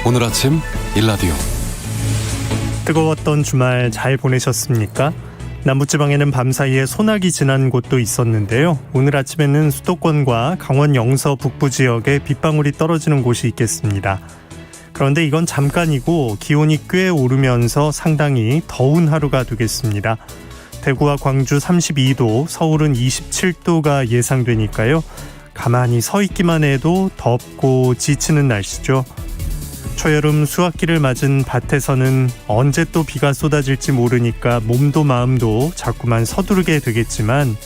오늘 아침 일라디오. 뜨거웠던 주말 잘 보내셨습니까? 남부지방에는 밤사이에 소나기 지난 곳도 있었는데요. 오늘 아침에는 수도권과 강원 영서 북부 지역에 빗방울이 떨어지는 곳이 있겠습니다. 그런데 이건 잠깐이고 기온이 꽤 오르면서 상당히 더운 하루가 되겠습니다. 대구와 광주 32도, 서울은 27도가 예상되니까요. 가만히 서 있기만 해도 덥고 지치는 날씨죠. 초여름 수확기를 맞은 밭에서는 언제 또 비가 쏟아질지 모르니까 몸도 마음도 자꾸만 서두르게 되겠지만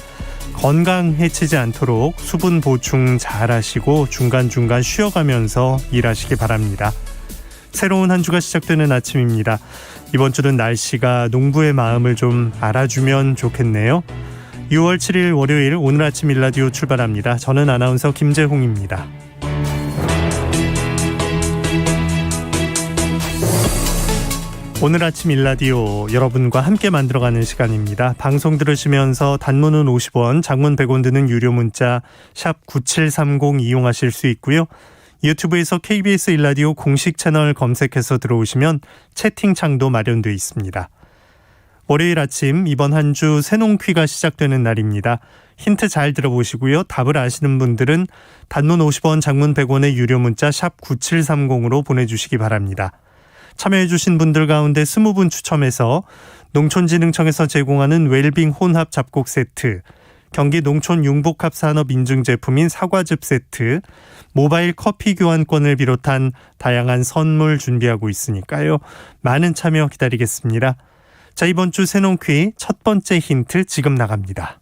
건강 해치지 않도록 수분 보충 잘 하시고 중간중간 쉬어가면서 일하시기 바랍니다. 새로운 한 주가 시작되는 아침입니다. 이번 주는 날씨가 농부의 마음을 좀 알아주면 좋겠네요. 6월 7일 월요일 오늘 아침 일라디오 출발합니다. 저는 아나운서 김재홍입니다. 오늘 아침 일라디오 여러분과 함께 만들어가는 시간입니다. 방송 들으시면서 단문은 50원, 장문 100원 드는 유료 문자 샵 9730 이용하실 수 있고요. 유튜브에서 KBS 일라디오 공식 채널 검색해서 들어오시면 채팅창도 마련되어 있습니다. 월요일 아침 이번 한 주 새농퀴가 시작되는 날입니다. 힌트 잘 들어보시고요. 답을 아시는 분들은 단문 50원, 장문 100원의 유료 문자 샵 9730으로 보내주시기 바랍니다. 참여해주신 분들 가운데 20분 추첨해서 농촌진흥청에서 제공하는 웰빙 혼합 잡곡 세트, 경기 농촌 융복합 산업 인증 제품인 사과즙 세트, 모바일 커피 교환권을 비롯한 다양한 선물 준비하고 있으니까요. 많은 참여 기다리겠습니다. 자, 이번 주 새농퀴 첫 번째 힌트 지금 나갑니다.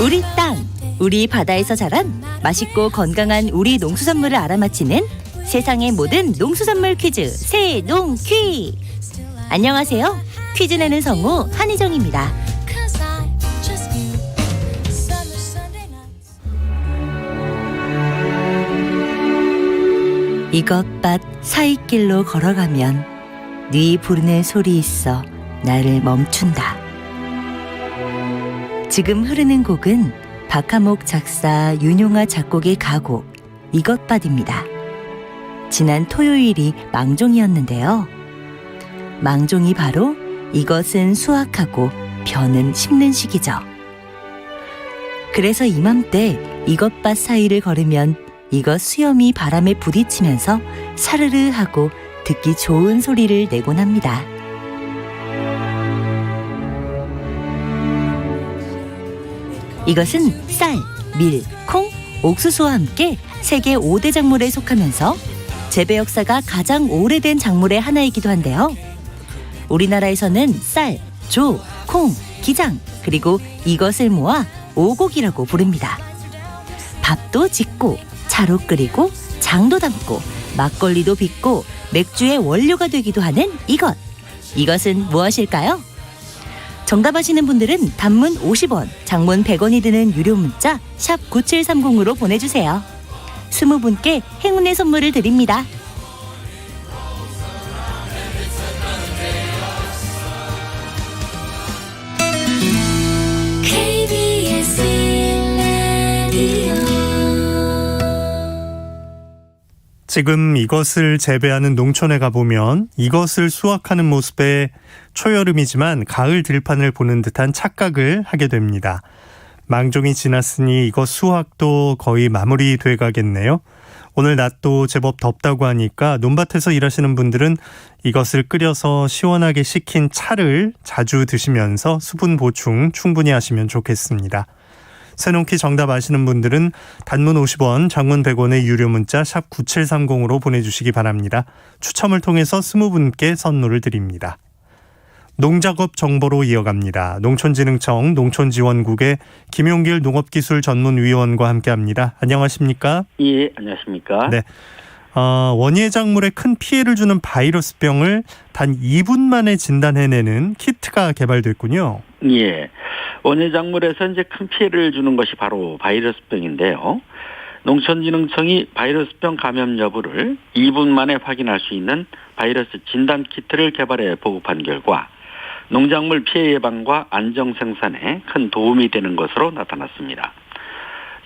우리 땅, 우리 바다에서 자란 맛있고 건강한 우리 농수산물을 알아맞히는 세상의 모든 농수산물 퀴즈 새농퀴. 안녕하세요. 퀴즈 내는 성우 한희정입니다. 이것밭 사이길로 걸어가면 네 부르는 소리 있어 나를 멈춘다. 지금 흐르는 곡은 박하목 작사 윤용아 작곡의 가곡 이것밭입니다. 지난 토요일이 망종이었는데요. 망종이 바로 이것은 수확하고 벼는 심는 시기죠. 그래서 이맘때 이것밭 사이를 걸으면 이것 수염이 바람에 부딪히면서 사르르 하고 듣기 좋은 소리를 내곤 합니다. 이것은 쌀, 밀, 콩, 옥수수와 함께 세계 5대 작물에 속하면서 재배 역사가 가장 오래된 작물의 하나이기도 한데요. 우리나라에서는 쌀, 조, 콩, 기장, 그리고 이것을 모아 오곡이라고 부릅니다. 밥도 짓고 차로 끓이고 장도 담고 막걸리도 빚고 맥주의 원료가 되기도 하는 이것. 이것은 무엇일까요? 정답 아시는 분들은 단문 50원, 장문 100원이 드는 유료 문자 샵 9730으로 보내주세요. 20분께 행운의 선물을 드립니다. 지금 이것을 재배하는 농촌에 가보면 이것을 수확하는 모습에 초여름이지만 가을 들판을 보는 듯한 착각을 하게 됩니다. 망종이 지났으니 이것 수확도 거의 마무리돼 가겠네요. 오늘 낮도 제법 덥다고 하니까 논밭에서 일하시는 분들은 이것을 끓여서 시원하게 식힌 차를 자주 드시면서 수분 보충 충분히 하시면 좋겠습니다. 새농퀴 정답 아시는 분들은 단문 50원, 장문 100원의 유료 문자 샵 9730으로 보내주시기 바랍니다. 추첨을 통해서 20분께 선물을 드립니다. 농작업 정보로 이어갑니다. 농촌진흥청 농촌지원국의 김용길 농업기술전문위원과 함께합니다. 안녕하십니까? 예, 안녕하십니까? 네. 원예 작물에 큰 피해를 주는 바이러스병을 단 2분 만에 진단해내는 키트가 개발됐군요. 예, 원예 작물에서 이제 큰 피해를 주는 것이 바로 바이러스병인데요. 농촌진흥청이 바이러스병 감염 여부를 2분 만에 확인할 수 있는 바이러스 진단 키트를 개발해 보급한 결과 농작물 피해 예방과 안정 생산에 큰 도움이 되는 것으로 나타났습니다.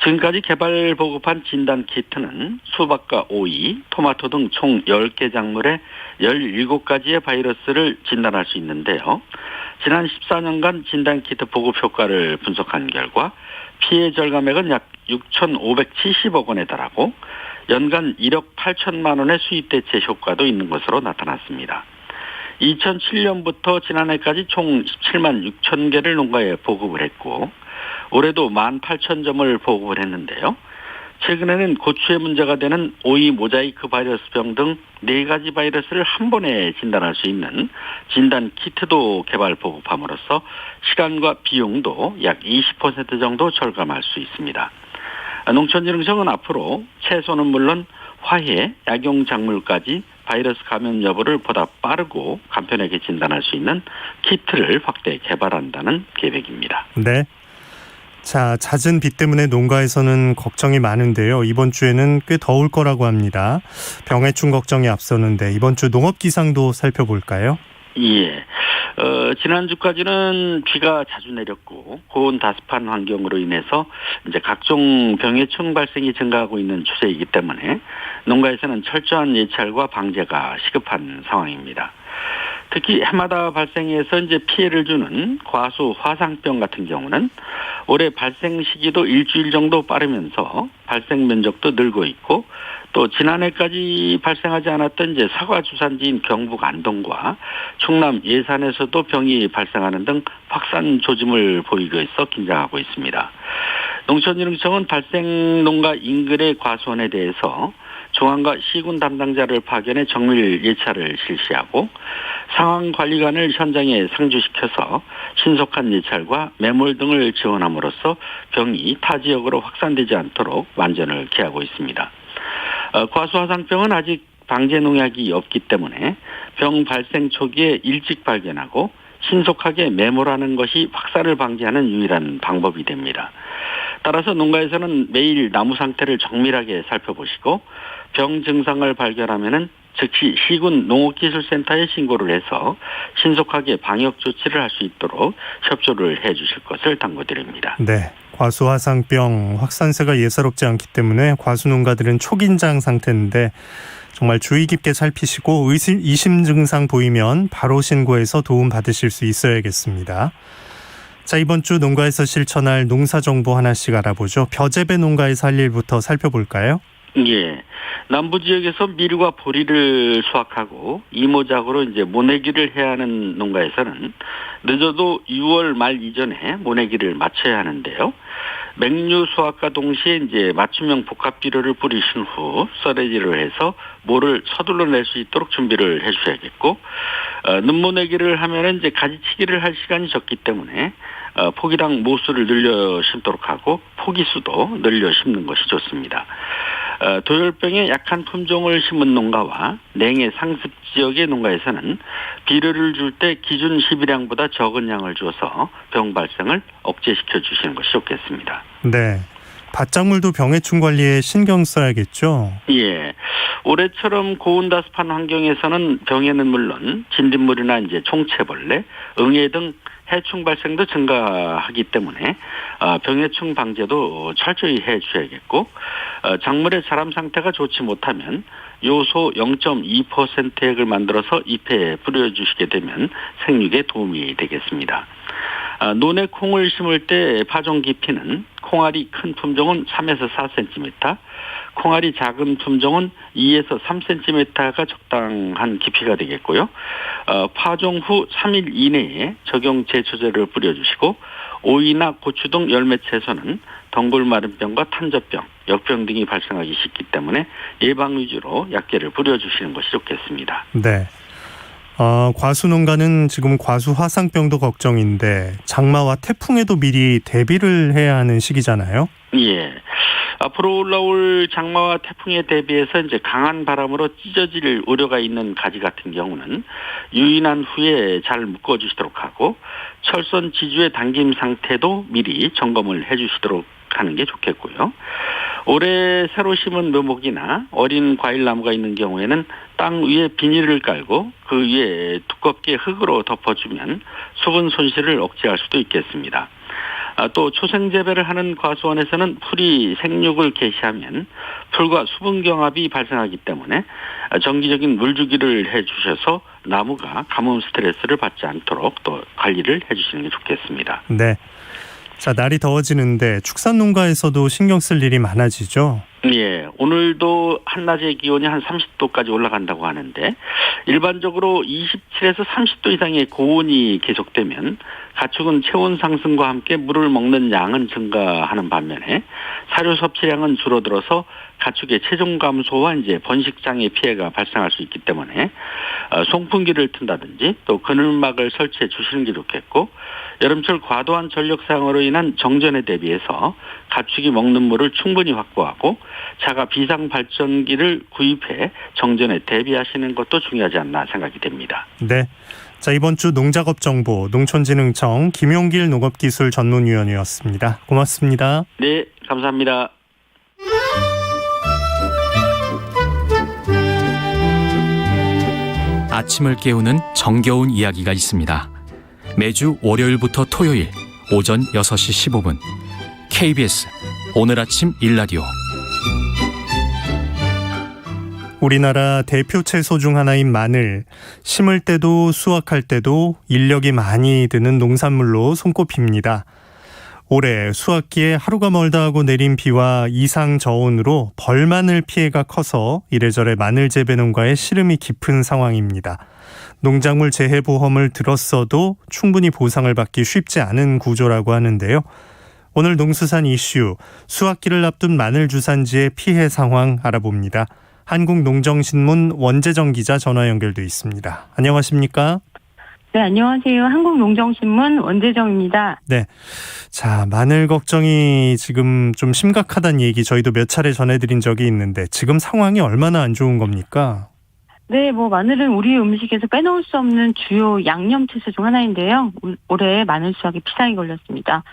지금까지 개발 보급한 진단 키트는 수박과 오이, 토마토 등 총 10개 작물에 17가지의 바이러스를 진단할 수 있는데요. 지난 14년간 진단 키트 보급 효과를 분석한 결과 피해 절감액은 약 6,570억 원에 달하고 연간 1억 8천만 원의 수입 대체 효과도 있는 것으로 나타났습니다. 2007년부터 지난해까지 총 17만 6천 개를 농가에 보급을 했고 올해도 18,000점을 보급을 했는데요. 최근에는 고추에 문제가 되는 오이 모자이크 바이러스병 등 4가지 바이러스를 한 번에 진단할 수 있는 진단 키트도 개발 보급함으로써 시간과 비용도 약 20% 정도 절감할 수 있습니다. 농촌진흥청은 앞으로 채소는 물론 화훼, 약용 작물까지 바이러스 감염 여부를 보다 빠르고 간편하게 진단할 수 있는 키트를 확대 개발한다는 계획입니다. 네. 자, 잦은 비 때문에 농가에서는 걱정이 많은데요. 이번 주에는 꽤 더울 거라고 합니다. 병해충 걱정이 앞서는데 이번 주 농업 기상도 살펴볼까요? 예. 지난주까지는 비가 자주 내렸고 고온 다습한 환경으로 인해서 이제 각종 병해충 발생이 증가하고 있는 추세이기 때문에 농가에서는 철저한 예찰과 방제가 시급한 상황입니다. 특히 해마다 발생해서 이제 피해를 주는 과수 화상병 같은 경우는 올해 발생 시기도 일주일 정도 빠르면서 발생 면적도 늘고 있고 또 지난해까지 발생하지 않았던 이제 사과 주산지인 경북 안동과 충남 예산에서도 병이 발생하는 등 확산 조짐을 보이고 있어 긴장하고 있습니다. 농촌진흥청은 발생 농가 인근의 과수원에 대해서 중앙과 시군 담당자를 파견해 정밀 예찰을 실시하고 상황관리관을 현장에 상주시켜서 신속한 예찰과 매몰 등을 지원함으로써 병이 타 지역으로 확산되지 않도록 완전을 기하고 있습니다. 과수화상병은 아직 방제 농약이 없기 때문에 병 발생 초기에 일찍 발견하고 신속하게 매몰하는 것이 확산을 방지하는 유일한 방법이 됩니다. 따라서 농가에서는 매일 나무 상태를 정밀하게 살펴보시고 병 증상을 발견하면은 즉시 시군 농업기술센터에 신고를 해서 신속하게 방역 조치를 할 수 있도록 협조를 해 주실 것을 당부드립니다. 네. 과수화상병 확산세가 예사롭지 않기 때문에 과수 농가들은 초긴장 상태인데 정말 주의 깊게 살피시고 의심 증상 보이면 바로 신고해서 도움 받으실 수 있어야겠습니다. 자, 이번 주 농가에서 실천할 농사 정보 하나씩 알아보죠. 벼재배 농가에서 할 일부터 살펴볼까요? 예. 남부 지역에서 밀과 보리를 수확하고 이모작으로 이제 모내기를 해야 하는 농가에서는 늦어도 6월 말 이전에 모내기를 마쳐야 하는데요. 맹류 수확과 동시에 이제 맞춤형 복합 비료를 뿌리신 후 썰어지를 해서 모를 서둘러 낼 수 있도록 준비를 해주셔야겠고, 늦모내기를 하면은 이제 가지치기를 할 시간이 적기 때문에 포기당 모수를 늘려 심도록 하고 포기수도 늘려 심는 것이 좋습니다. 도열병에 약한 품종을 심은 농가와 냉해 상습 지역의 농가에서는 비료를 줄 때 기준 시비량보다 적은 양을 줘서 병 발생을 억제시켜 주시는 것이 좋겠습니다. 네. 밭작물도 병해충 관리에 신경 써야겠죠? 예. 올해처럼 고온 다습한 환경에서는 병에는 물론 진딧물이나 이제 총채벌레, 응애 등 해충 발생도 증가하기 때문에 병해충 방제도 철저히 해 주셔야겠고, 작물의 자람 상태가 좋지 못하면 요소 0.2%액을 만들어서 잎에 뿌려주시게 되면 생육에 도움이 되겠습니다. 논에 콩을 심을 때 파종 깊이는 콩알이 큰 품종은 3에서 4cm, 콩알이 작은 품종은 2에서 3cm가 적당한 깊이가 되겠고요. 파종 후 3일 이내에 적용 제초제를 뿌려주시고 오이나 고추 등 열매 채소는 덩굴마름병과 탄저병, 역병 등이 발생하기 쉽기 때문에 예방 위주로 약재를 뿌려주시는 것이 좋겠습니다. 네. 과수 농가는 지금 과수 화상병도 걱정인데 장마와 태풍에도 미리 대비를 해야 하는 시기잖아요. 예. 앞으로 올라올 장마와 태풍에 대비해서 이제 강한 바람으로 찢어질 우려가 있는 가지 같은 경우는 유인한 후에 잘 묶어주시도록 하고 철선 지주의 당김 상태도 미리 점검을 해주시도록 하는 게 좋겠고요. 올해 새로 심은 묘목이나 어린 과일나무가 있는 경우에는 땅 위에 비닐을 깔고 그 위에 두껍게 흙으로 덮어주면 수분 손실을 억제할 수도 있겠습니다. 또 초생재배를 하는 과수원에서는 풀이 생육을 개시하면 풀과 수분 경합이 발생하기 때문에 정기적인 물주기를 해주셔서 나무가 가뭄 스트레스를 받지 않도록 또 관리를 해주시는 게 좋겠습니다. 네. 자, 날이 더워지는데 축산농가에서도 신경 쓸 일이 많아지죠? 예, 오늘도 한낮의 기온이 한 30도까지 올라간다고 하는데 일반적으로 27에서 30도 이상의 고온이 계속되면 가축은 체온 상승과 함께 물을 먹는 양은 증가하는 반면에 사료 섭취량은 줄어들어서 가축의 체중 감소와 이제 번식장애 피해가 발생할 수 있기 때문에 송풍기를 튼다든지 또 그늘막을 설치해 주시는 게 좋겠고, 여름철 과도한 전력 사용으로 인한 정전에 대비해서 가축이 먹는 물을 충분히 확보하고 자가 비상 발전기를 구입해 정전에 대비하시는 것도 중요하지 않나 생각이 됩니다. 네. 자, 이번 주 농작업 정보 농촌진흥청 김용길 농업기술 전문위원이었습니다. 고맙습니다. 네, 감사합니다. 아침을 깨우는 정겨운 이야기가 있습니다. 매주 월요일부터 토요일 오전 6시 15분 KBS 오늘 아침 일라디오. 우리나라 대표 채소 중 하나인 마늘, 심을 때도 수확할 때도 인력이 많이 드는 농산물로 손꼽힙니다. 올해 수확기에 하루가 멀다 하고 내린 비와 이상 저온으로 벌마늘 피해가 커서 이래저래 마늘 재배 농가의 시름이 깊은 상황입니다. 농작물 재해보험을 들었어도 충분히 보상을 받기 쉽지 않은 구조라고 하는데요. 오늘 농수산 이슈, 수확기를 앞둔 마늘 주산지의 피해 상황 알아봅니다. 한국농정신문 원재정 기자 전화 연결돼 있습니다. 안녕하십니까? 네, 안녕하세요. 한국농정신문 원재정입니다. 네. 자, 마늘 걱정이 지금 좀 심각하다는 얘기 저희도 몇 차례 전해드린 적이 있는데 지금 상황이 얼마나 안 좋은 겁니까? 네, 마늘은 우리 음식에서 빼놓을 수 없는 주요 양념 채소 중 하나인데요. 올해 마늘 수확에 피상이 걸렸습니다.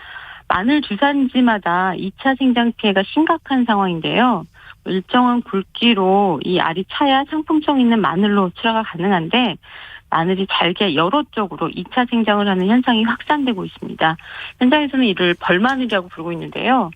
마늘 주산지마다 2차 생장 피해가 심각한 상황인데요. 일정한 굵기로 이 알이 차야 상품성 있는 마늘로 출하가 가능한데 마늘이 잘게 여러 쪽으로 2차 생장을 하는 현상이 확산되고 있습니다. 현장에서는 이를 벌마늘이라고 부르고 있는데요.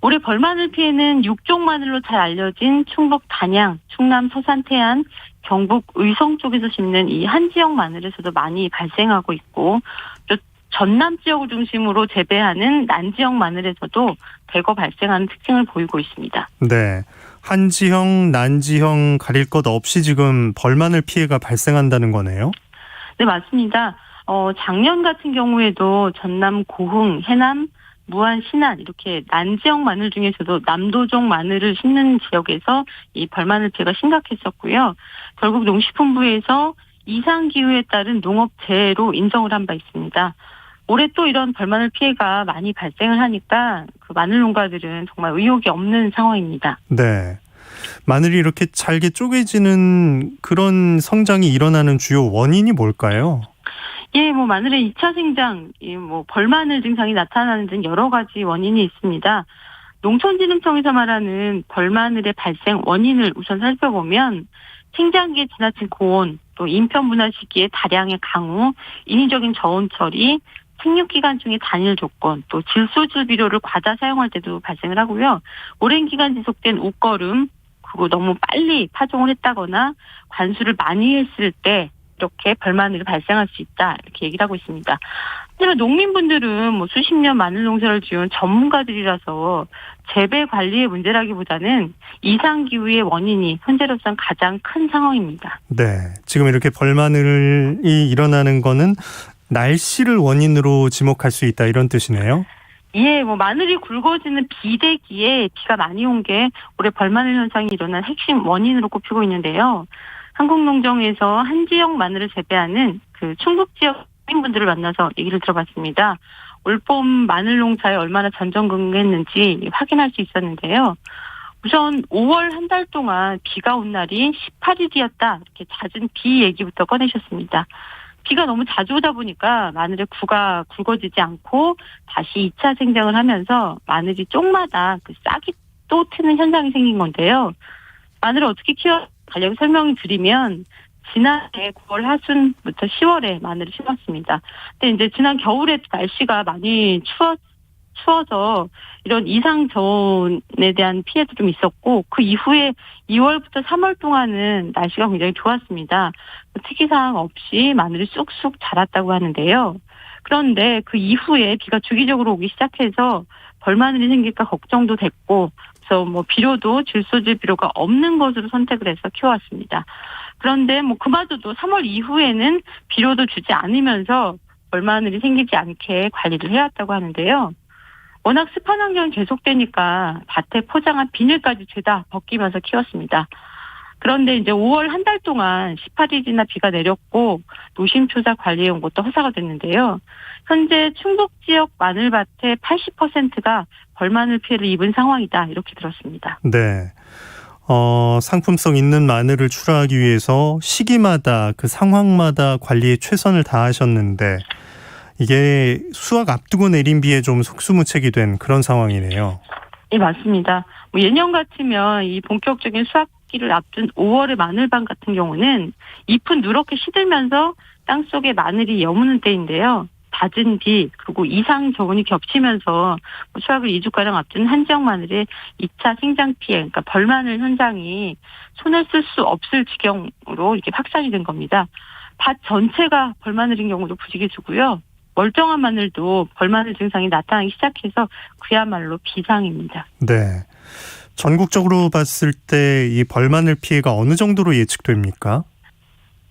올해 벌마늘 피해는 육종 마늘로 잘 알려진 충북 단양, 충남 서산 태안, 경북 의성 쪽에서 심는 이 한 지역 마늘에서도 많이 발생하고 있고, 또 전남 지역을 중심으로 재배하는 난지역 마늘에서도 대거 발생하는 특징을 보이고 있습니다. 네. 한지형, 난지형 가릴 것 없이 지금 벌마늘 피해가 발생한다는 거네요? 네, 맞습니다. 작년 같은 경우에도 전남 고흥, 해남, 무안, 신안 이렇게 난지역 마늘 중에서도 남도종 마늘을 심는 지역에서 이 벌마늘 피해가 심각했었고요. 결국 농식품부에서 이상기후에 따른 농업재해로 인정을 한 바 있습니다. 올해 또 이런 벌마늘 피해가 많이 발생을 하니까 그 마늘 농가들은 정말 의욕이 없는 상황입니다. 네. 마늘이 이렇게 잘게 쪼개지는 그런 성장이 일어나는 주요 원인이 뭘까요? 예, 마늘의 2차 생장, 벌마늘 증상이 나타나는 등 여러 가지 원인이 있습니다. 농촌진흥청에서 말하는 벌마늘의 발생 원인을 우선 살펴보면 생장기의 지나친 고온, 또 인편 분할 시기의 다량의 강우, 인위적인 저온 처리, 생육기간 중의 단일 조건, 또 질소질 비료를 과다 사용할 때도 발생을 하고요. 오랜 기간 지속된 옷걸음, 그리고 너무 빨리 파종을 했다거나 관수를 많이 했을 때 이렇게 벌마늘이 발생할 수 있다, 이렇게 얘기를 하고 있습니다. 하지만 농민분들은 수십 년 마늘 농사를 지은 전문가들이라서 재배 관리의 문제라기보다는 이상기후의 원인이 현재로서는 가장 큰 상황입니다. 네. 지금 이렇게 벌마늘이 일어나는 거는 날씨를 원인으로 지목할 수 있다, 이런 뜻이네요. 예, 마늘이 굵어지는 비대기에 비가 많이 온 게 올해 벌마늘 현상이 일어난 핵심 원인으로 꼽히고 있는데요. 한국농정에서 한지역 마늘을 재배하는 그 충북 지역 주민분들을 만나서 얘기를 들어봤습니다. 올봄 마늘 농사에 얼마나 전전긍긍했는지 확인할 수 있었는데요. 우선 5월 한 달 동안 비가 온 날이 18일이었다. 이렇게 잦은 비 얘기부터 꺼내셨습니다. 비가 너무 자주 오다 보니까 마늘의 구가 굵어지지 않고 다시 2차 생장을 하면서 마늘이 쪽마다 그 싹이 또 트는 현상이 생긴 건데요. 마늘을 어떻게 키워 간략히 설명을 드리면 지난해 9월 하순부터 10월에 마늘을 심었습니다. 근데 이제 지난 겨울에 날씨가 많이 추워서 이런 이상 저온에 대한 피해도 좀 있었고 그 이후에 2월부터 3월 동안은 날씨가 굉장히 좋았습니다. 특이사항 없이 마늘이 쑥쑥 자랐다고 하는데요. 그런데 그 이후에 비가 주기적으로 오기 시작해서 벌마늘이 생길까 걱정도 됐고 그래서 비료도 질소질 비료가 없는 것으로 선택을 해서 키워왔습니다. 그런데 그마저도 3월 이후에는 비료도 주지 않으면서 벌마늘이 생기지 않게 관리를 해왔다고 하는데요. 워낙 습한 환경이 계속되니까 밭에 포장한 비닐까지 죄다 벗기면서 키웠습니다. 그런데 이제 5월 한 달 동안 18일이나 비가 내렸고 노심초사 관리해 온 것도 허사가 됐는데요. 현재 충북 지역 마늘밭의 80%가 벌마늘 피해를 입은 상황이다 이렇게 들었습니다. 네. 상품성 있는 마늘을 출하하기 위해서 시기마다 그 상황마다 관리에 최선을 다하셨는데 이게 수확 앞두고 내린 비에 좀 속수무책이 된 그런 상황이네요. 네, 맞습니다. 예년 같으면 이 본격적인 수확기를 앞둔 5월의 마늘밭 같은 경우는 잎은 누렇게 시들면서 땅속에 마늘이 여무는 때인데요. 잦은 비 그리고 이상 저온이 겹치면서 수확을 2주가량 앞둔 한 지역 마늘의 2차 생장 피해, 그러니까 벌마늘 현상이 손을 쓸 수 없을 지경으로 이렇게 확산이 된 겁니다. 밭 전체가 벌마늘인 경우도 부지기수고요. 멀쩡한 마늘도 벌마늘 증상이 나타나기 시작해서 그야말로 비상입니다. 네. 전국적으로 봤을 때 이 벌마늘 피해가 어느 정도로 예측됩니까?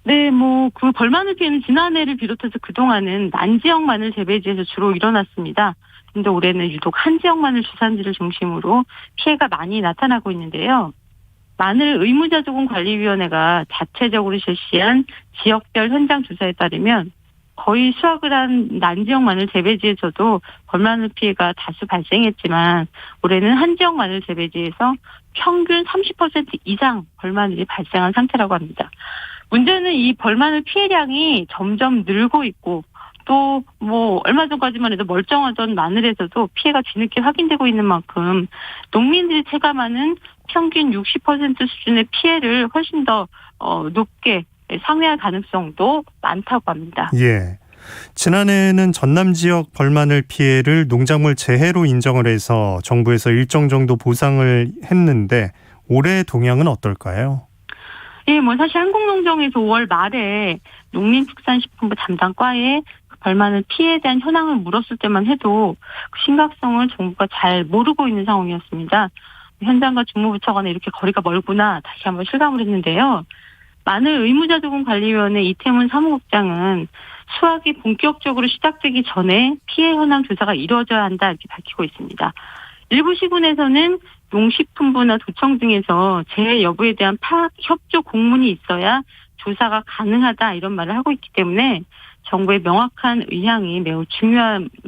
네, 그 벌마늘 피해는 지난해를 비롯해서 그동안은 난지역 마늘 재배지에서 주로 일어났습니다. 근데 올해는 유독 한 지역 마늘 주산지를 중심으로 피해가 많이 나타나고 있는데요. 마늘 의무자조금관리위원회가 자체적으로 실시한 지역별 현장 조사에 따르면 거의 수확을 한 난지역 마늘 재배지에서도 벌마늘 피해가 다수 발생했지만 올해는 한 지역 마늘 재배지에서 평균 30% 이상 벌마늘이 발생한 상태라고 합니다. 문제는 이 벌마늘 피해량이 점점 늘고 있고 또 얼마 전까지만 해도 멀쩡하던 마늘에서도 피해가 뒤늦게 확인되고 있는 만큼 농민들이 체감하는 평균 60% 수준의 피해를 훨씬 더 높게 상회할 가능성도 많다고 합니다. 예. 지난해에는 전남 지역 벌마늘 피해를 농작물 재해로 인정을 해서 정부에서 일정 정도 보상을 했는데 올해 동향은 어떨까요? 예, 사실 한국농정에서 5월 말에 농림축산식품부 담당과에 벌마늘 피해에 대한 현황을 물었을 때만 해도 그 심각성을 정부가 잘 모르고 있는 상황이었습니다. 현장과 주무부처 간에 이렇게 거리가 멀구나 다시 한번 실감을 했는데요. 마늘 의무자조금관리위원회 이태문 사무국장은 수확이 본격적으로 시작되기 전에 피해 현황 조사가 이루어져야 한다 이렇게 밝히고 있습니다. 일부 시군에서는 농식품부나 도청 등에서 재해 여부에 대한 파악 협조 공문이 있어야 조사가 가능하다 이런 말을 하고 있기 때문에 정부의 명확한 의향이 매우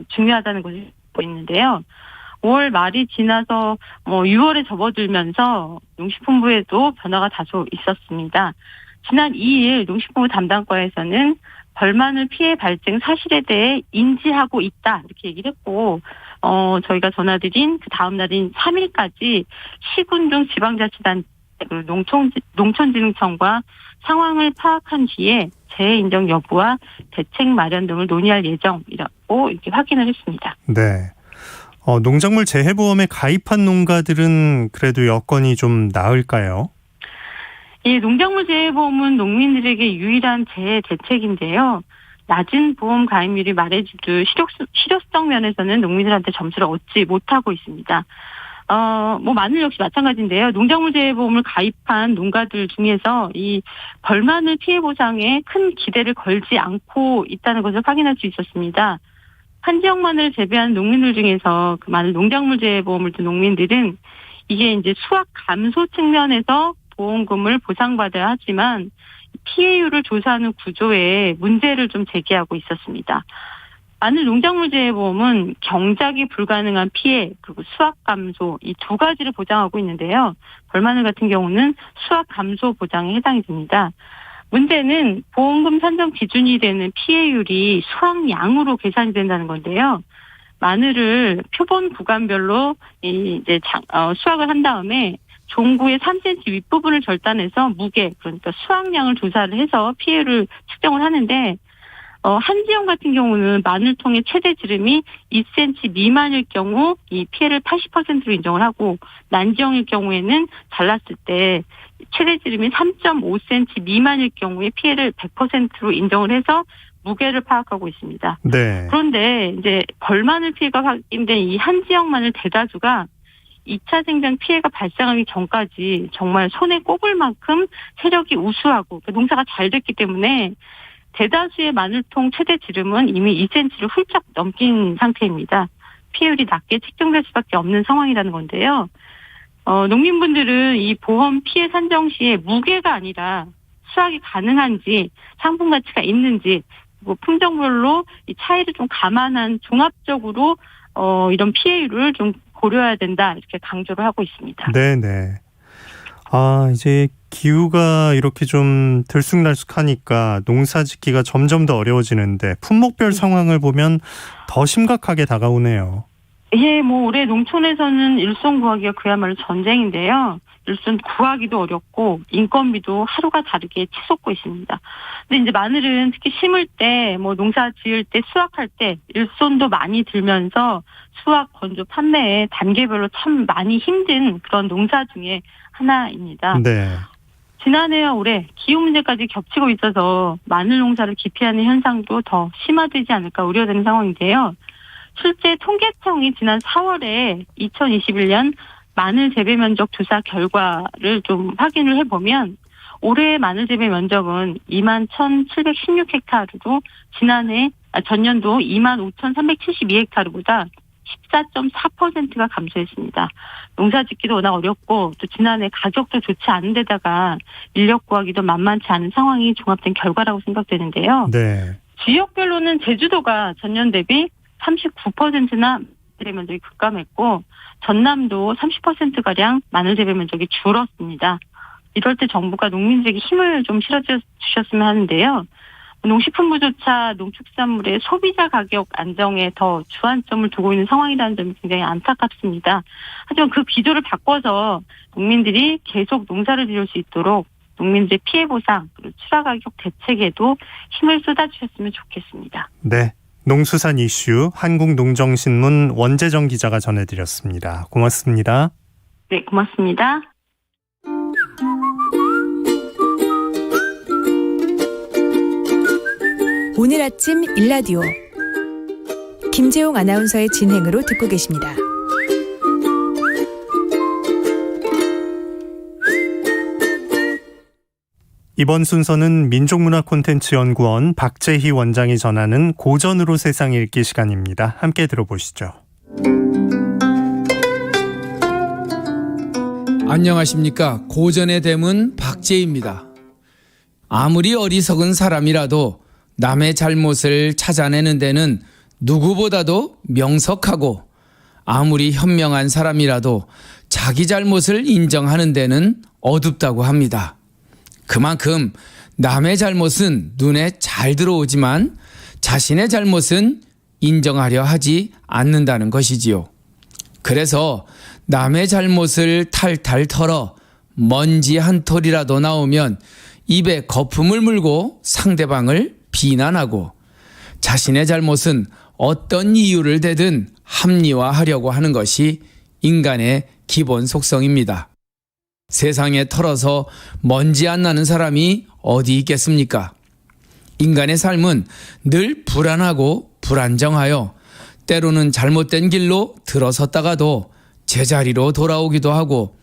중요하다는 것을 보고 있는데요. 5월 말이 지나서 6월에 접어들면서 농식품부에도 변화가 다소 있었습니다. 지난 2일 농식품부 담당과에서는 벌마늘 피해 발생 사실에 대해 인지하고 있다 이렇게 얘기를 했고 저희가 전화드린 그 다음 날인 3일까지 시군 등 지방자치단체 농촌진흥청과 상황을 파악한 뒤에 재해 인정 여부와 대책 마련 등을 논의할 예정이라고 이렇게 확인을 했습니다. 네. 농작물 재해보험에 가입한 농가들은 그래도 여건이 좀 나을까요? 이 농작물 재해보험은 농민들에게 유일한 재해 대책인데요. 낮은 보험 가입률이 말해주듯 실효성 면에서는 농민들한테 점수를 얻지 못하고 있습니다. 마늘 역시 마찬가지인데요. 농작물 재해보험을 가입한 농가들 중에서 이 벌마늘 피해 보상에 큰 기대를 걸지 않고 있다는 것을 확인할 수 있었습니다. 한 지역 마늘을 재배하는 농민들 중에서 그 마늘 농작물 재해보험을 든 농민들은 이게 이제 수확 감소 측면에서 보험금을 보상받아야 하지만 피해율을 조사하는 구조에 문제를 좀 제기하고 있었습니다. 마늘 농작물 재해보험은 경작이 불가능한 피해 그리고 수확 감소 이 두 가지를 보장하고 있는데요. 벌마늘 같은 경우는 수확 감소 보장에 해당이 됩니다. 문제는 보험금 산정 기준이 되는 피해율이 수확량으로 계산이 된다는 건데요. 마늘을 표본 구간별로 이제 수확을 한 다음에 종구의 3cm 윗부분을 절단해서 무게, 그러니까 수확량을 조사를 해서 피해를 측정을 하는데 한지영 같은 경우는 마늘통의 최대 지름이 2cm 미만일 경우 이 피해를 80%로 인정을 하고, 난지영일 경우에는 잘랐을 때 최대 지름이 3.5cm 미만일 경우에 피해를 100%로 인정을 해서 무게를 파악하고 있습니다. 네. 그런데 이제 벌마늘 피해가 확인된 이 한지영 마늘 대다수가 2차 생장 피해가 발생하기 전까지 정말 손에 꼽을 만큼 세력이 우수하고 농사가 잘 됐기 때문에 대다수의 마늘통 최대 지름은 이미 2cm를 훌쩍 넘긴 상태입니다. 피해율이 낮게 책정될 수밖에 없는 상황이라는 건데요. 농민분들은 이 보험 피해 산정 시에 무게가 아니라 수확이 가능한지, 상품 가치가 있는지, 그리고 품종별로 이 차이를 좀 감안한 종합적으로 이런 피해율을 좀 고려해야 된다, 이렇게 강조를 하고 있습니다. 네네. 이제 기후가 이렇게 좀 들쑥날쑥하니까 농사 짓기가 점점 더 어려워지는데 품목별 상황을 보면 더 심각하게 다가오네요. 예, 올해 농촌에서는 일손 구하기가 그야말로 전쟁인데요. 일손 구하기도 어렵고 인건비도 하루가 다르게 치솟고 있습니다. 근데 이제 마늘은 특히 심을 때, 농사 지을 때, 수확할 때 일손도 많이 들면서 수확, 건조, 판매에 단계별로 참 많이 힘든 그런 농사 중에 하나입니다. 네. 지난해와 올해 기후 문제까지 겹치고 있어서 마늘 농사를 기피하는 현상도 더 심화되지 않을까 우려되는 상황인데요. 실제 통계청이 지난 4월에 2021년 마늘 재배 면적 조사 결과를 좀 확인을 해보면 올해 마늘 재배 면적은 21,716헥타르로 전년도 25,372헥타르보다 14.4%가 감소했습니다. 농사 짓기도 워낙 어렵고 또 지난해 가격도 좋지 않은 데다가 인력 구하기도 만만치 않은 상황이 종합된 결과라고 생각되는데요. 네. 지역별로는 제주도가 전년 대비 39%나 재배 면적이 급감했고 전남도 30%가량 마늘 재배 면적이 줄었습니다. 이럴 때 정부가 농민들에게 힘을 좀 실어주셨으면 하는데요. 농식품부조차 농축산물의 소비자 가격 안정에 더 주안점을 두고 있는 상황이라는 점이 굉장히 안타깝습니다. 하지만 그 기조를 바꿔서 농민들이 계속 농사를 지을 수 있도록 농민들의 피해 보상, 그리고 출하 가격 대책에도 힘을 쏟아주셨으면 좋겠습니다. 네. 농수산 이슈 한국농정신문 원재정 기자가 전해드렸습니다. 고맙습니다. 네, 고맙습니다. 오늘 아침 일라디오 김재용 아나운서의 진행으로 듣고 계십니다. 이번 순서는 민족문화콘텐츠연구원 박재희 원장이 전하는 고전으로 세상 읽기 시간입니다. 함께 들어보시죠. 안녕하십니까. 고전의 대문 박재희입니다. 아무리 어리석은 사람이라도 남의 잘못을 찾아내는 데는 누구보다도 명석하고, 아무리 현명한 사람이라도 자기 잘못을 인정하는 데는 어둡다고 합니다. 그만큼 남의 잘못은 눈에 잘 들어오지만 자신의 잘못은 인정하려 하지 않는다는 것이지요. 그래서 남의 잘못을 탈탈 털어 먼지 한 톨이라도 나오면 입에 거품을 물고 상대방을 비난하고, 자신의 잘못은 어떤 이유를 대든 합리화하려고 하는 것이 인간의 기본 속성입니다. 세상에 털어서 먼지 안 나는 사람이 어디 있겠습니까? 인간의 삶은 늘 불안하고 불안정하여 때로는 잘못된 길로 들어섰다가도 제자리로 돌아오기도 하고,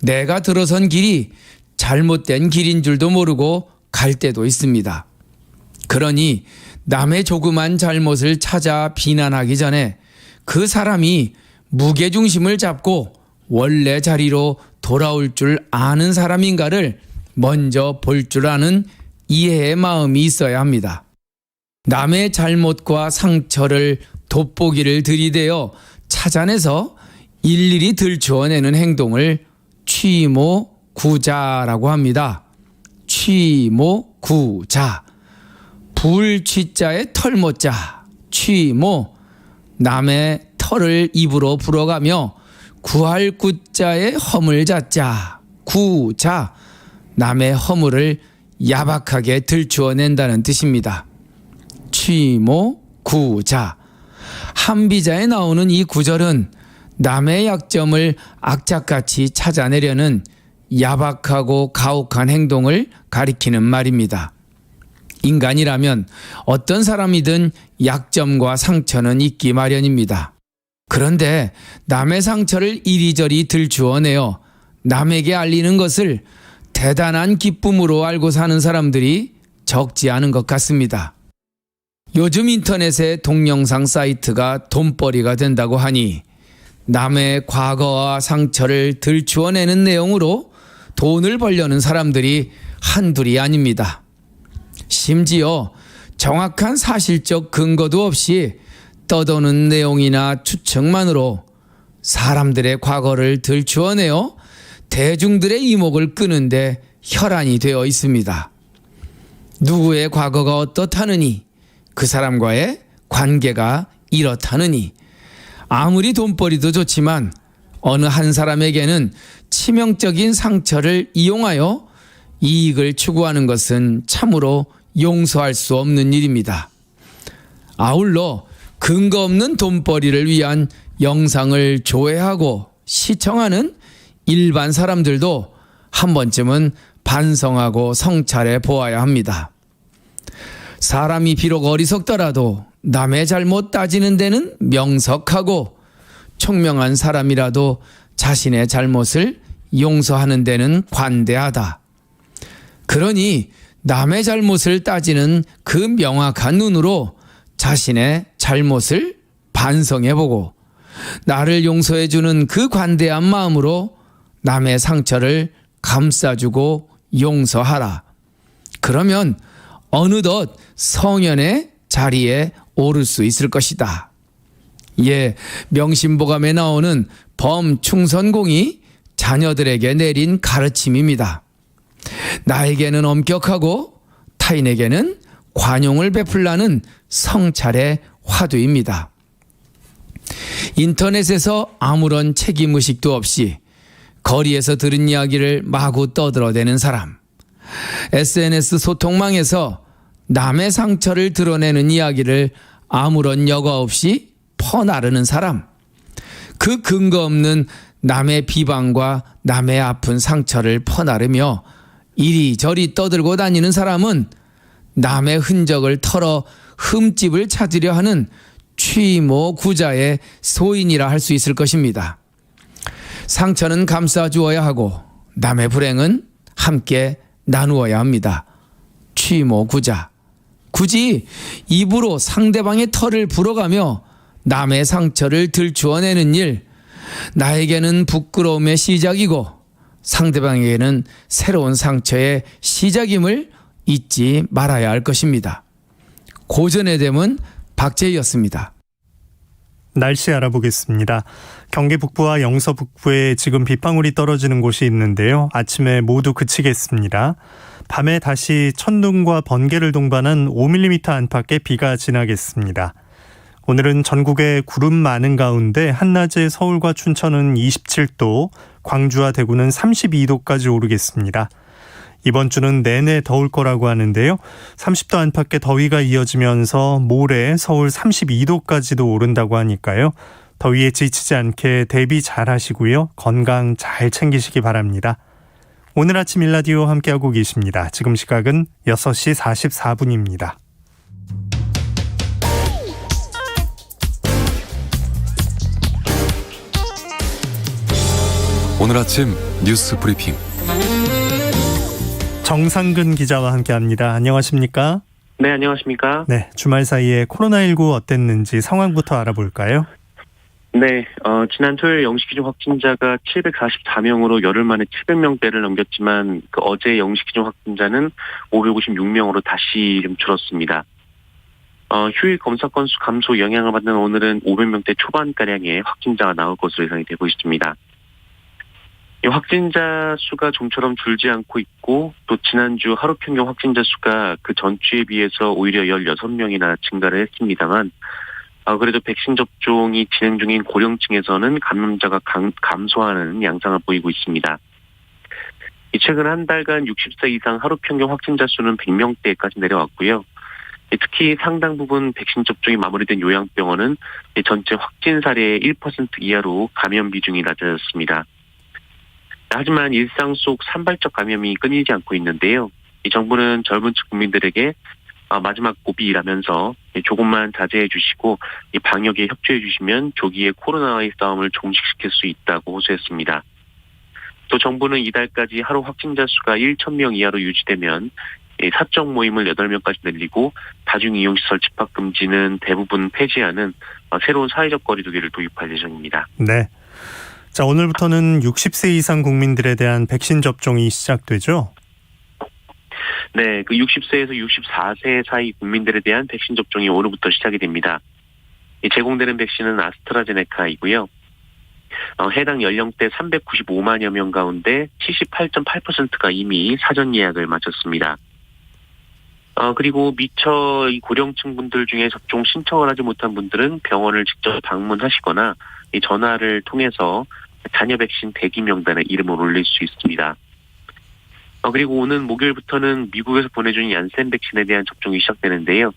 내가 들어선 길이 잘못된 길인 줄도 모르고 갈 때도 있습니다. 그러니 남의 조그만 잘못을 찾아 비난하기 전에 그 사람이 무게중심을 잡고 원래 자리로 돌아올 줄 아는 사람인가를 먼저 볼 줄 아는 이해의 마음이 있어야 합니다. 남의 잘못과 상처를 돋보기를 들이대어 찾아내서 일일이 들추어내는 행동을 취모구자라고 합니다. 취모구자. 불취자의 털모자, 취모, 남의 털을 입으로 불어가며 구할 구자에 허물 자자 구자 남의 허물을 야박하게 들추어낸다는 뜻입니다. 취모 구자 한비자에 나오는 이 구절은 남의 약점을 악착같이 찾아내려는 야박하고 가혹한 행동을 가리키는 말입니다. 인간이라면 어떤 사람이든 약점과 상처는 있기 마련입니다. 그런데 남의 상처를 이리저리 들추어내어 남에게 알리는 것을 대단한 기쁨으로 알고 사는 사람들이 적지 않은 것 같습니다. 요즘 인터넷의 동영상 사이트가 돈벌이가 된다고 하니 남의 과거와 상처를 들추어내는 내용으로 돈을 벌려는 사람들이 한둘이 아닙니다. 심지어 정확한 사실적 근거도 없이 떠도는 내용이나 추측만으로 사람들의 과거를 들추어내어 대중들의 이목을 끄는데 혈안이 되어 있습니다. 누구의 과거가 어떻다느니 그 사람과의 관계가 이렇다느니 아무리 돈벌이도 좋지만 어느 한 사람에게는 치명적인 상처를 이용하여 이익을 추구하는 것은 참으로 용서할 수 없는 일입니다. 아울러 근거 없는 돈벌이를 위한 영상을 조회하고 시청하는 일반 사람들도 한 번쯤은 반성하고 성찰해 보아야 합니다. 사람이 비록 어리석더라도 남의 잘못 따지는 데는 명석하고 총명한 사람이라도 자신의 잘못을 용서하는 데는 관대하다. 그러니 남의 잘못을 따지는 그 명확한 눈으로 자신의 잘못을 반성해보고 나를 용서해주는 그 관대한 마음으로 남의 상처를 감싸주고 용서하라. 그러면 어느덧 성현의 자리에 오를 수 있을 것이다. 예, 명심보감에 나오는 범충선공이 자녀들에게 내린 가르침입니다. 나에게는 엄격하고 타인에게는 관용을 베풀라는 성찰의 화두입니다. 인터넷에서 아무런 책임의식도 없이 거리에서 들은 이야기를 마구 떠들어대는 사람, SNS 소통망에서 남의 상처를 드러내는 이야기를 아무런 여과 없이 퍼나르는 사람, 그 근거 없는 남의 비방과 남의 아픈 상처를 퍼나르며 이리저리 떠들고 다니는 사람은 남의 흔적을 털어 흠집을 찾으려 하는 취모구자의 소인이라 할 수 있을 것입니다. 상처는 감싸주어야 하고 남의 불행은 함께 나누어야 합니다. 취모구자. 굳이 입으로 상대방의 털을 불어가며 남의 상처를 들추어내는 일, 나에게는 부끄러움의 시작이고 상대방에게는 새로운 상처의 시작임을 잊지 말아야 할 것입니다. 고전의 댐은 박재희였습니다. 날씨 알아보겠습니다. 경기 북부와 영서 북부에 지금 빗방울이 떨어지는 곳이 있는데요. 아침에 모두 그치겠습니다. 밤에 다시 천둥과 번개를 동반한 5mm 안팎의 비가 지나겠습니다. 오늘은 전국에 구름 많은 가운데 한낮에 서울과 춘천은 27도, 광주와 대구는 32도까지 오르겠습니다. 이번 주는 내내 더울 거라고 하는데요. 30도 안팎의 더위가 이어지면서 모레 서울 32도까지도 오른다고 하니까요. 더위에 지치지 않게 대비 잘 하시고요. 건강 잘 챙기시기 바랍니다. 오늘 아침 일라디오 함께하고 계십니다. 지금 시각은 6시 44분입니다. 오늘 아침 뉴스 브리핑 정상근 기자와 함께합니다. 안녕하십니까? 네, 안녕하십니까? 네, 주말 사이에 코로나19 어땠는지 상황부터 알아볼까요? 네, 지난 토요일 영시기준 확진자가 744명으로 열흘 만에 700명대를 넘겼지만 어제 영시기준 확진자는 556명으로 다시 좀 줄었습니다. 휴일 검사 건수 감소 영향을 받는 오늘은 500명대 초반가량의 확진자가 나올 것으로 예상이 되고 있습니다. 이 확진자 수가 좀처럼 줄지 않고 있고 또 지난주 하루 평균 확진자 수가 그 전주에 비해서 오히려 16명이나 증가를 했습니다만 그래도 백신 접종이 진행 중인 고령층에서는 감염자가 감소하는 양상을 보이고 있습니다. 최근 한 달간 60세 이상 하루 평균 확진자 수는 100명대까지 내려왔고요. 특히 상당 부분 백신 접종이 마무리된 요양병원은 전체 확진 사례의 1% 이하로 감염 비중이 낮아졌습니다. 하지만 일상 속 산발적 감염이 끊이지 않고 있는데요. 이 정부는 젊은 층 국민들에게 마지막 고비라면서 조금만 자제해 주시고 이 방역에 협조해 주시면 조기에 코로나와의 싸움을 종식시킬 수 있다고 호소했습니다. 또 정부는 이달까지 하루 확진자 수가 1,000명 이하로 유지되면 사적 모임을 8명까지 늘리고 다중이용시설 집합금지는 대부분 폐지하는 새로운 사회적 거리두기를 도입할 예정입니다. 네. 자, 오늘부터는 60세 이상 국민들에 대한 백신 접종이 시작되죠? 네, 그 60세에서 64세 사이 국민들에 대한 백신 접종이 오늘부터 시작이 됩니다. 제공되는 백신은 아스트라제네카이고요. 해당 연령대 395만여 명 가운데 78.8%가 이미 사전 예약을 마쳤습니다. 그리고 미처 이 고령층 분들 중에 접종 신청을 하지 못한 분들은 병원을 직접 방문하시거나 이 전화를 통해서 자녀 백신 대기 명단에 이름을 올릴 수 있습니다. 그리고 오는 목요일부터는 미국에서 보내준 얀센 백신에 대한 접종이 시작되는데요.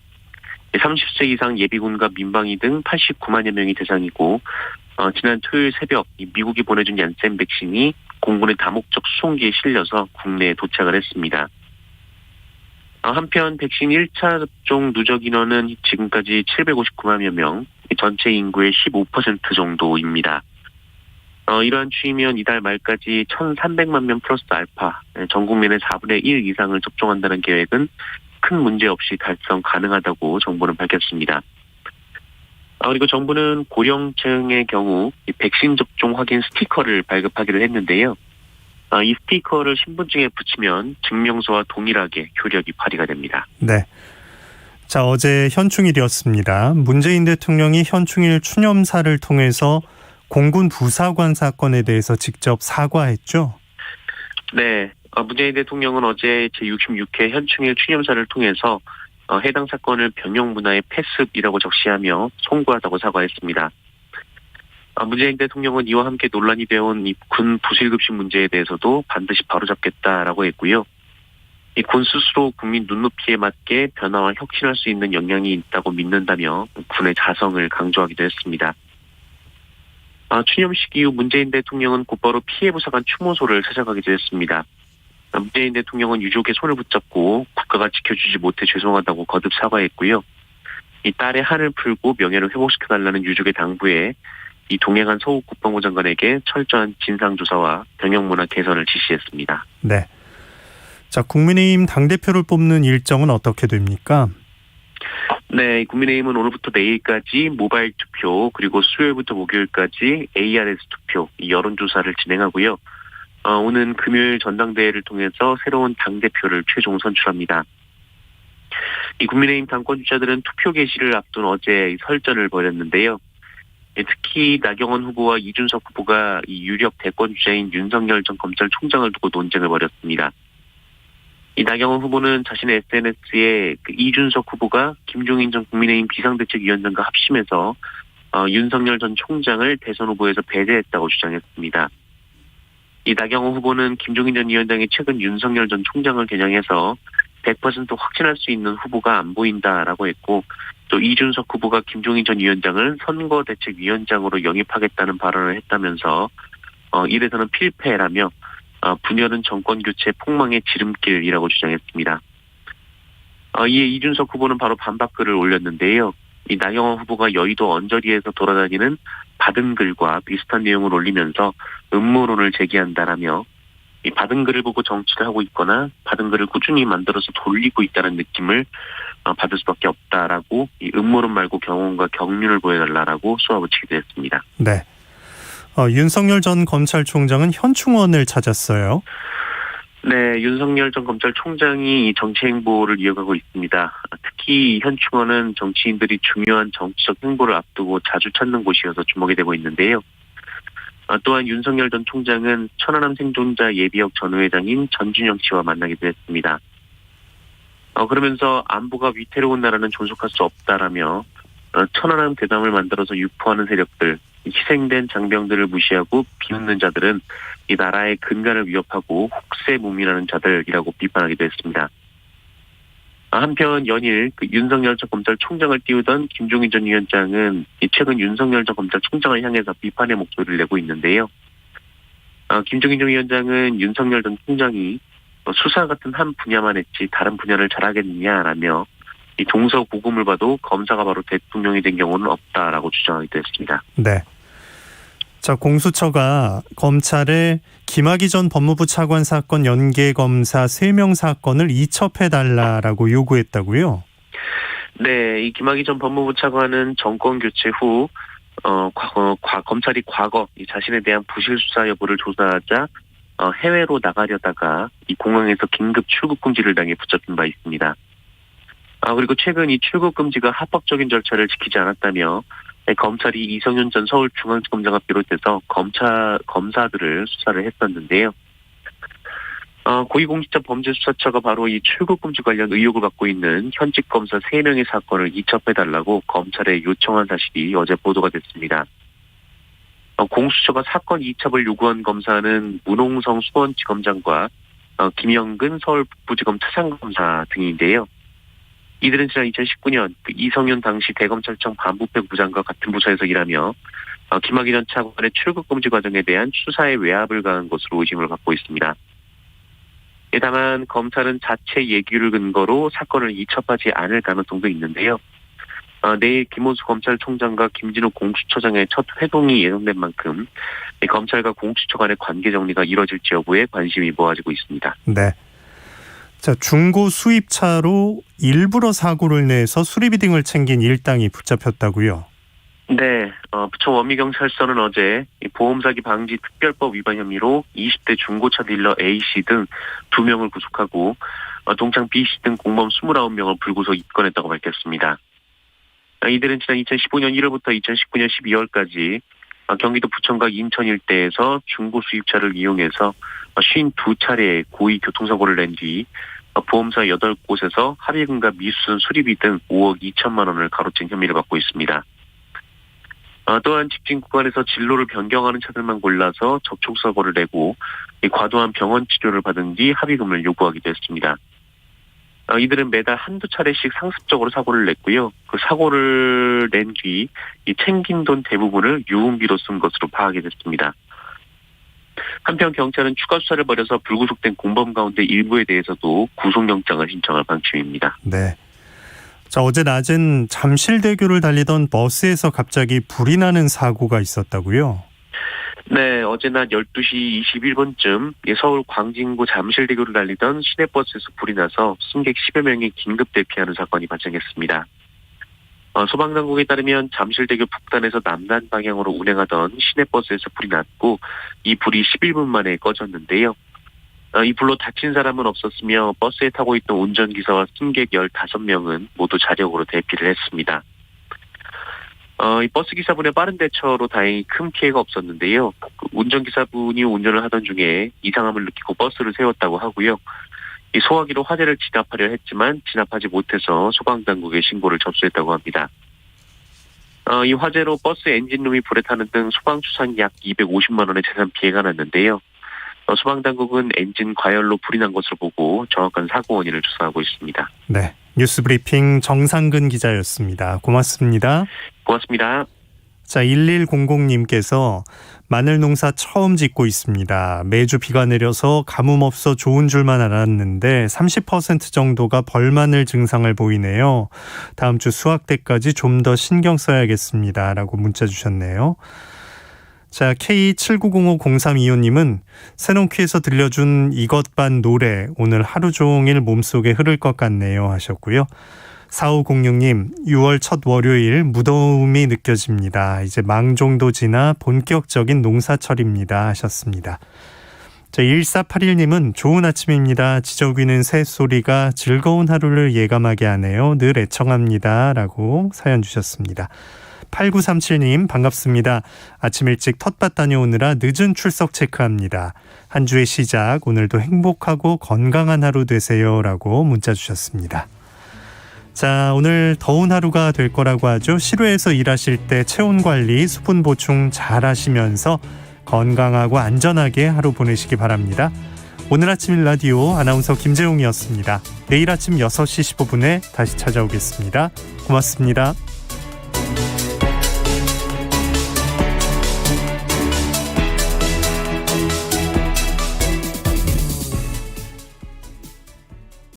30세 이상 예비군과 민방위 등 89만여 명이 대상이고 지난 토요일 새벽 미국이 보내준 얀센 백신이 공군의 다목적 수송기에 실려서 국내에 도착을 했습니다. 한편 백신 1차 접종 누적 인원은 지금까지 759만여 명, 전체 인구의 15% 정도입니다. 이러한 추이면 이달 말까지 1,300만 명 플러스 알파, 전 국민의 4분의 1 이상을 접종한다는 계획은 큰 문제 없이 달성 가능하다고 정부는 밝혔습니다. 그리고 정부는 고령층의 경우 백신 접종 확인 스티커를 발급하기로 했는데요. 이 스티커를 신분증에 붙이면 증명서와 동일하게 효력이 발휘가 됩니다. 네. 자, 어제 현충일이었습니다. 문재인 대통령이 현충일 추념사를 통해서 공군 부사관 사건에 대해서 직접 사과했죠? 네. 문재인 대통령은 어제 제66회 현충일 추념사를 통해서 해당 사건을 병영 문화의 패습이라고 적시하며 송구하다고 사과했습니다. 문재인 대통령은 이와 함께 논란이 되어온 이 군 부실급식 문제에 대해서도 반드시 바로잡겠다라고 했고요. 이 군 스스로 국민 눈높이에 맞게 변화와 혁신할 수 있는 역량이 있다고 믿는다며 군의 자성을 강조하기도 했습니다. 추념식 이후 문재인 대통령은 곧바로 피해 부사관 추모소를 찾아가기도 했습니다. 문재인 대통령은 유족의 손을 붙잡고 국가가 지켜주지 못해 죄송하다고 거듭 사과했고요. 이 딸의 한을 풀고 명예를 회복시켜달라는 유족의 당부에 이 동행한 서욱 국방부 장관에게 철저한 진상조사와 병영문화 개선을 지시했습니다. 네. 자, 국민의힘 당대표를 뽑는 일정은 어떻게 됩니까? 네, 국민의힘은 오늘부터 내일까지 모바일 투표, 그리고 수요일부터 목요일까지 ARS 투표, 이 여론조사를 진행하고요. 오는 금요일 전당대회를 통해서 새로운 당대표를 최종 선출합니다. 이 국민의힘 당권 주자들은 투표 개시를 앞둔 어제 설전을 벌였는데요. 특히 나경원 후보와 이준석 후보가 이 유력 대권 주자인 윤석열 전 검찰총장을 두고 논쟁을 벌였습니다. 이 나경원 후보는 자신의 SNS에 이준석 후보가 김종인 전 국민의힘 비상대책위원장과 합심해서 윤석열 전 총장을 대선 후보에서 배제했다고 주장했습니다. 이 나경원 후보는 김종인 전 위원장이 최근 윤석열 전 총장을 겨냥해서 100% 확신할 수 있는 후보가 안 보인다라고 했고, 또 이준석 후보가 김종인 전 위원장을 선거대책위원장으로 영입하겠다는 발언을 했다면서 이래서는 필패라며 분열은 정권교체 폭망의 지름길이라고 주장했습니다. 이에 이준석 후보는 바로 반박글을 올렸는데요. 이 나경원 후보가 여의도 언저리에서 돌아다니는 받은 글과 비슷한 내용을 올리면서 음모론을 제기한다라며 이 받은 글을 보고 정치를 하고 있거나 받은 글을 꾸준히 만들어서 돌리고 있다는 느낌을 받을 수밖에 없다라고 이 음모론 말고 경험과 경륜을 보여달라라고 쏘아붙이기도 했습니다. 네. 윤석열 전 검찰총장은 현충원을 찾았어요. 네, 윤석열 전 검찰총장이 정치 행보를 이어가고 있습니다. 특히 현충원은 정치인들이 중요한 정치적 행보를 앞두고 자주 찾는 곳이어서 주목이 되고 있는데요. 또한 윤석열 전 총장은 천안함 생존자 예비역 전 회장인 전준영 씨와 만나기도 했습니다. 그러면서 안보가 위태로운 나라는 존속할 수 없다라며 천안함 대담을 만들어서 유포하는 세력들, 희생된 장병들을 무시하고 비웃는 자들은 이 나라의 근간을 위협하고 혹세 무민하는 자들이라고 비판하기도 했습니다. 한편 연일 윤석열 전 검찰총장을 띄우던 김종인 전 위원장은 최근 윤석열 전 검찰총장을 향해서 비판의 목소리를 내고 있는데요. 김종인 전 위원장은 윤석열 전 총장이 수사 같은 한 분야만 했지 다른 분야를 잘하겠느냐라며 이 동서고금을 봐도 검사가 바로 대통령이 된 경우는 없다라고 주장하기도 했습니다. 네. 자, 공수처가 검찰의 김학의 전 법무부 차관 사건 연계 검사 3명 사건을 이첩해달라라고 요구했다고요? 네, 이 김학의 전 법무부 차관은 정권 교체 후 검찰이 과거 자신에 대한 부실 수사 여부를 조사하자 해외로 나가려다가 이 공항에서 긴급 출국 금지를 당해 붙잡힌 바 있습니다. 그리고 최근 이 출국 금지가 합법적인 절차를 지키지 않았다며 검찰이 이성윤 전 서울중앙지검장을 비롯해서 검사들을 수사를 했었는데요. 고위공직자범죄수사처가 바로 이 출국 금지 관련 의혹을 받고 있는 현직 검사 3명의 사건을 이첩해달라고 검찰에 요청한 사실이 어제 보도가 됐습니다. 공수처가 사건 이첩을 요구한 검사는 문홍성 수원지검장과 김영근 서울 북부지검 차장검사 등인데요. 이들은 지난 2019년 이성윤 당시 대검찰청 반부패 부장과 같은 부서에서 일하며 김학의 전 차관의 출국 금지 과정에 대한 수사에 외압을 가한 것으로 의심을 받고 있습니다. 다만 검찰은 자체 예규를 근거로 사건을 이첩하지 않을 가능성도 있는데요. 내일 김호수 검찰총장과 김진욱 공수처장의 첫 회동이 예정된 만큼 검찰과 공수처 간의 관계 정리가 이뤄질지 여부에 관심이 모아지고 있습니다. 네. 자, 중고 수입차로 일부러 사고를 내서 수리비 등을 챙긴 일당이 붙잡혔다고요? 네, 부천 원미경찰서는 어제 보험사기 방지 특별법 위반 혐의로 20대 중고차 딜러 A씨 등 2명을 구속하고 동창 B씨 등 공범 29명을 불구속 입건했다고 밝혔습니다. 이들은 지난 2015년 1월부터 2019년 12월까지 경기도 부천과 인천 일대에서 중고 수입차를 이용해서 52차례의 고의 교통사고를 낸 뒤 보험사 8곳에서 합의금과 미수선 수리비 등 5억 2천만 원을 가로챈 혐의를 받고 있습니다. 또한 직진 구간에서 진로를 변경하는 차들만 골라서 접촉사고를 내고 과도한 병원 치료를 받은 뒤 합의금을 요구하기도 했습니다. 이들은 매달 한두 차례씩 상습적으로 사고를 냈고요. 그 사고를 낸 뒤 챙긴 돈 대부분을 유흥비로 쓴 것으로 파악이 됐습니다. 한편 경찰은 추가 수사를 벌여서 불구속된 공범 가운데 일부에 대해서도 구속영장을 신청할 방침입니다. 네. 자, 어제 낮엔 잠실대교를 달리던 버스에서 갑자기 불이 나는 사고가 있었다고요? 네, 어제 낮 12시 21분쯤 서울 광진구 잠실대교를 달리던 시내버스에서 불이 나서 승객 10여 명이 긴급 대피하는 사건이 발생했습니다. 소방당국에 따르면 잠실대교 북단에서 남단 방향으로 운행하던 시내버스에서 불이 났고 이 불이 11분 만에 꺼졌는데요. 이 불로 다친 사람은 없었으며 버스에 타고 있던 운전기사와 승객 15명은 모두 자력으로 대피를 했습니다. 이 버스 기사분의 빠른 대처로 다행히 큰 피해가 없었는데요. 운전기사분이 운전을 하던 중에 이상함을 느끼고 버스를 세웠다고 하고요. 이 소화기로 화재를 진압하려 했지만 진압하지 못해서 소방당국에 신고를 접수했다고 합니다. 이 화재로 버스 엔진룸이 불에 타는 등 소방수상 약 250만 원의 재산 피해가 났는데요. 소방당국은 엔진 과열로 불이 난 것으로 보고 정확한 사고 원인을 조사하고 있습니다. 네, 뉴스브리핑 정상근 기자였습니다. 고맙습니다. 고맙습니다. 자, 1100님께서 마늘 농사 처음 짓고 있습니다. 매주 비가 내려서 가뭄 없어 좋은 줄만 알았는데 30% 정도가 벌마늘 증상을 보이네요. 다음 주 수확 때까지 좀 더 신경 써야겠습니다. 라고 문자 주셨네요. 자, K79050325님은 새농키에서 들려준 이것 반 노래 오늘 하루 종일 몸속에 흐를 것 같네요 하셨고요. 4506님, 6월 첫 월요일 무더움이 느껴집니다. 이제 망종도 지나 본격적인 농사철입니다 하셨습니다. 자, 1481님은 좋은 아침입니다. 지저귀는 새소리가 즐거운 하루를 예감하게 하네요. 늘 애청합니다 라고 사연 주셨습니다. 8937님 반갑습니다. 아침 일찍 텃밭 다녀오느라 늦은 출석 체크합니다. 한 주의 시작 오늘도 행복하고 건강한 하루 되세요 라고 문자 주셨습니다. 자, 오늘 더운 하루가 될 거라고 하죠. 실외에서 일하실 때 체온 관리, 수분 보충 잘 하시면서 건강하고 안전하게 하루 보내시기 바랍니다. 오늘 아침 일라디오 아나운서 김재웅이었습니다. 내일 아침 6시 15분에 다시 찾아오겠습니다. 고맙습니다.